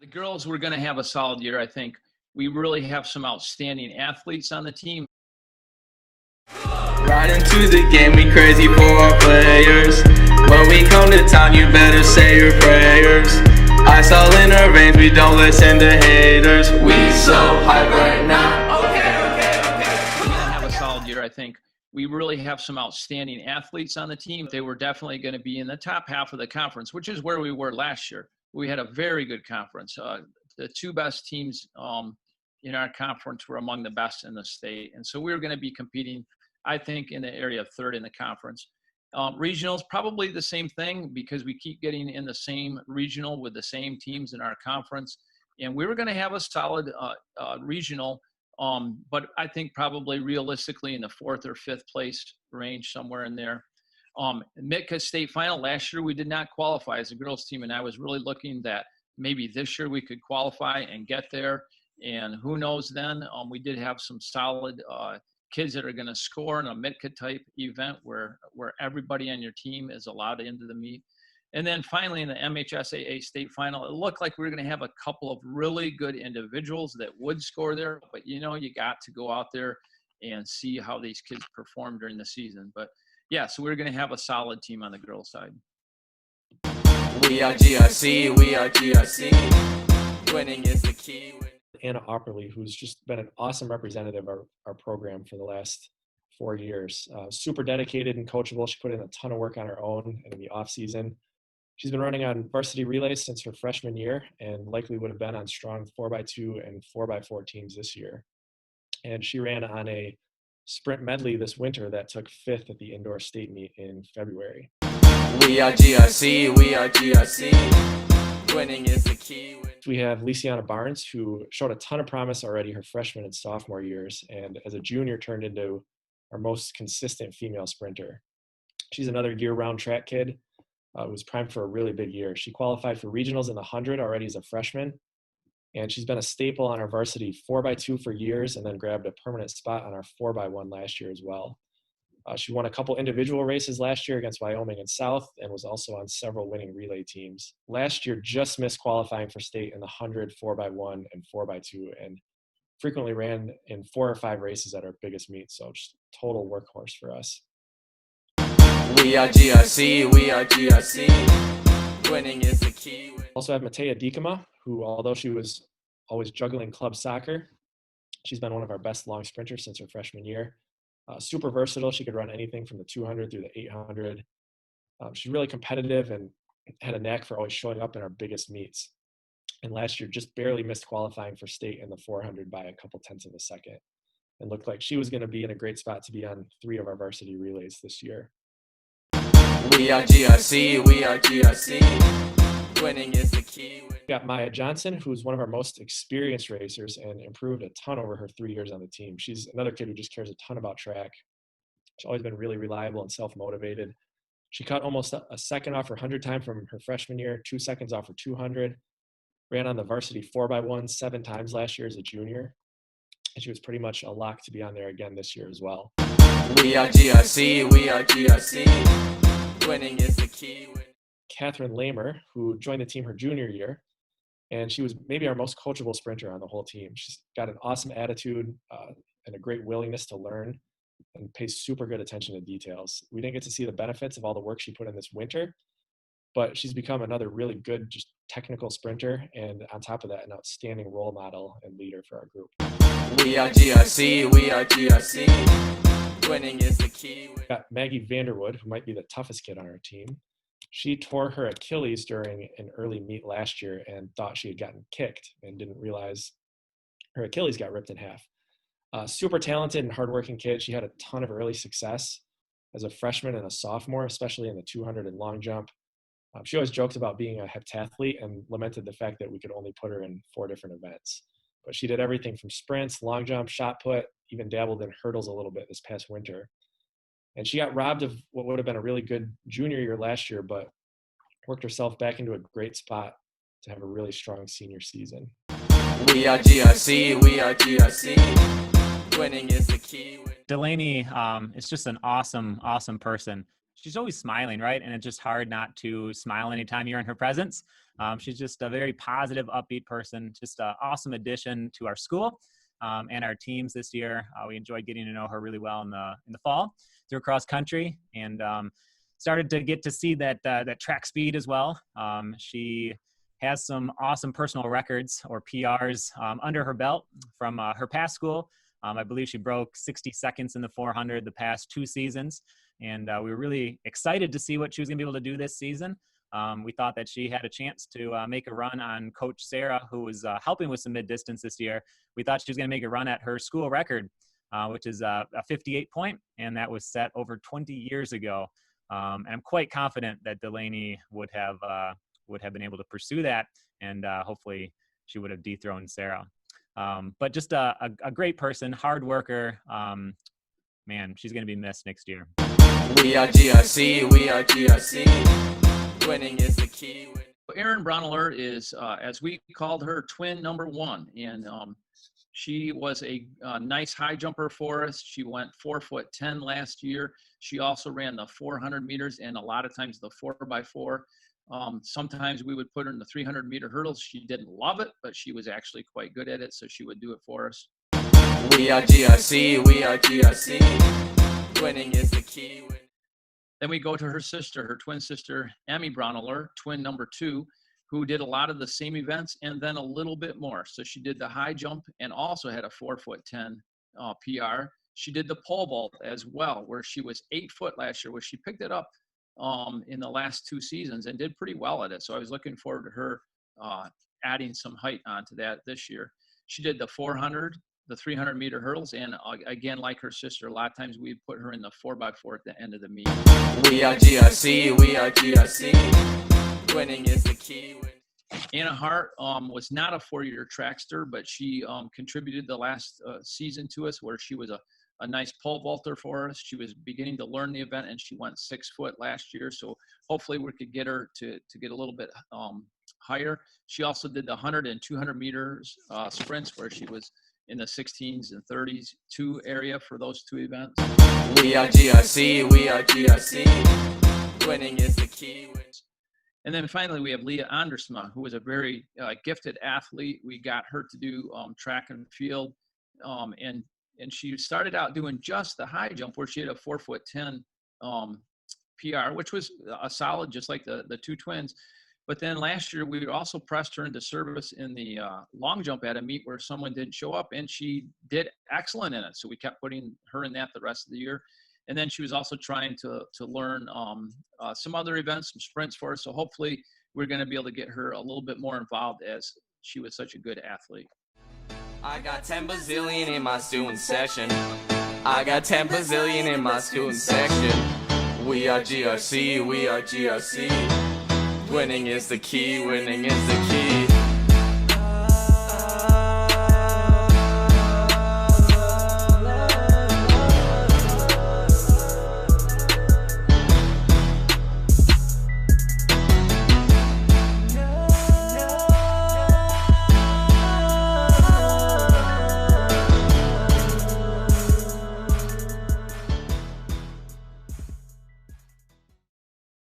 The girls were going to have a solid year, I think. We really have some outstanding athletes on the team. Right into the game, we crazy for our players. When we come to town, you better say your prayers. Ice all in our veins, we don't listen to haters. We so hype right now. Okay. We're going to have a solid year, I think. We really have some outstanding athletes on the team. They were definitely going to be in the top half of the conference, which is where we were last year. We had a very good conference. The two best teams in our conference were among the best in the state. And so we were going to be competing, I think, in the area of third in the conference. Regionals, probably the same thing because we keep getting in the same regional with the same teams in our conference. And we were going to have a solid regional, but I think probably realistically in the fourth or fifth place range, somewhere in there. MIYA state final last year, we did not qualify as a girls team. And I was really looking that maybe this year we could qualify and get there. And who knows then, we did have some solid kids that are going to score in a MIYA type event where everybody on your team is allowed into the meet. And then finally in the MHSAA state final, it looked like we were going to have a couple of really good individuals that would score there. But, you got to go out there and see how these kids perform during the season. But, yeah, so we're going to have a solid team on the girls' side. We are GRC, we are GRC. Winning is the key. Anna Opperly, who's just been an awesome representative of our program for the last 4 years. Super dedicated and coachable. She put in a ton of work on her own in the off season. She's been running on varsity relays since her freshman year and likely would have been on strong 4x2 and 4x4 teams this year. And she ran on a sprint medley this winter that took 5th at the indoor state meet in February. We are GRC, we are GRC. Winning is the key. We have LISEANA Barnes, who showed a ton of promise already her freshman and sophomore years, and as a junior turned into our most consistent female sprinter. She's another year-round track kid who was primed for a really big year. She qualified for regionals in the 100 already as a freshman, and she's been a staple on our varsity 4x2 for years and then grabbed a permanent spot on our 4x1 last year as well. She won a couple individual races last year against Wyoming and South and was also on several winning relay teams. Last year just missed qualifying for state in the 100, 4x1, and 4x2, and frequently ran in 4 or 5 races at our biggest meet, so just total workhorse for us. We are GRC, we are GRC. Winning is the key. Also have Matea Dikema, who, although she was always juggling club soccer, she's been one of our best long sprinters since her freshman year. Super versatile. She could run anything from the 200 through the 800. She's really competitive and had a knack for always showing up in our biggest meets. And last year just barely missed qualifying for state in the 400 by a couple tenths of a second. And looked like she was going to be in a great spot to be on 3 of our varsity relays this year. We are GRC, we are GRC. Winning is the key. We got MIYA Johnson, who's one of our most experienced racers and improved a ton over her 3 years on the team. She's another kid who just cares a ton about track. She's always been really reliable and self-motivated. She cut almost a second off her 100 time from her freshman year, 2 seconds off her 200. Ran on the varsity 4x1 7 times last year as a junior. And she was pretty much a lock to be on there again this year as well. We are GRC, we are GRC. Winning is the key. KATHERINE Lamer, who joined the team her junior year, and she was maybe our most coachable sprinter on the whole team. She's got an awesome attitude and a great willingness to learn and pays super good attention to details. We didn't get to see the benefits of all the work she put in this winter, but she's become another really good, just technical sprinter, and on top of that, an outstanding role model and leader for our group. We are GRC, we are GRC. Winning is the key. We got Maggie Vanderwooude, who might be the toughest kid on our team. She tore her Achilles during an early meet last year and thought she had gotten kicked and didn't realize her Achilles got ripped in half. Super talented and hardworking kid. She had a ton of early success as a freshman and a sophomore, especially in the 200 and long jump. She always joked about being a heptathlete and lamented the fact that we could only put her in 4 different events. But she did everything from sprints, long jump, shot put, even dabbled in hurdles a little bit this past winter. And she got robbed of what would have been a really good junior year last year, but worked herself back into a great spot to have a really strong senior season. We are GRC, we are GRC. Winning is the key. Delaney is just an awesome person. she's always smiling, right? And it's just hard not to smile anytime you're in her presence. She's just a very positive, upbeat person, just an awesome addition to our school and our teams this year. We enjoyed getting to know her really well in the fall through cross country, and started to get to see that track speed as well. She has some awesome personal records, or PRs, under her belt from her past school. I believe she broke 60 seconds in the 400 the past 2 seasons. And we were really excited to see what she was going to be able to do this season. We thought that she had a chance to make a run on Coach Sarah, who was helping with some mid-distance this year. We thought she was going to make a run at her school record, which is a 58 point, and that was set over 20 years ago. And I'm quite confident that Delaney would have been able to pursue that, and hopefully she would have dethroned Sarah. But just a great person, hard worker. Man, she's going to be missed next year. We are GRC, we are GRC. Winning is the key. AERIN Braunohler is, as we called her, twin number 1. And she was a nice high jumper for us. She went 4'10" last year. She also ran the 400 meters and a lot of times the 4x4. Sometimes we would put her in the 300-meter hurdles. She didn't love it, but she was actually quite good at it, so she would do it for us. We are GRC, we are GRC. Winning is the key. Then we go to her sister, her twin sister, MIYA Braunohler, twin number 2, who did a lot of the same events and then a little bit more. So she did the high jump and also had a 4'10" PR. She did the pole vault as well, where she was 8 foot last year, where she picked it up in the last 2 seasons and did pretty well at it. So I was looking forward to her adding some height onto that this year. She did the 400, the 300-meter hurdles, and again, like her sister, a lot of times we put her in the 4x4 at the end of the meet. We are GRC, we are GRC. Winning is the key. Anna Hart was not a 4-year trackster, but she contributed the last season to us, where she was a nice pole vaulter for us. She was beginning to learn the event, and she went 6 foot last year. So hopefully we could get her to get a little bit higher. She also did the 100 and 200 meters sprints, where she was in the 16s and 30s 2 area for those 2 events. We are GRC, we are GRC. Winning is the key. And then finally, we have LEAH ONDERSMA, who was a very gifted athlete. We got her to do track and field, and she started out doing just the high jump, where she had a 4'10" PR, which was a solid, just like the 2 twins. But then last year, we also pressed her into service in the long jump at a meet where someone didn't show up, and she did excellent in it. So we kept putting her in that the rest of the year. And then she was also trying to learn some other events, some sprints for us. So hopefully we're going to be able to get her a little bit more involved, as she was such a good athlete. I got 10 bazillion in my student section. I got 10 bazillion in my student section. We are GRC, we are GRC. Winning is the key, winning is the key.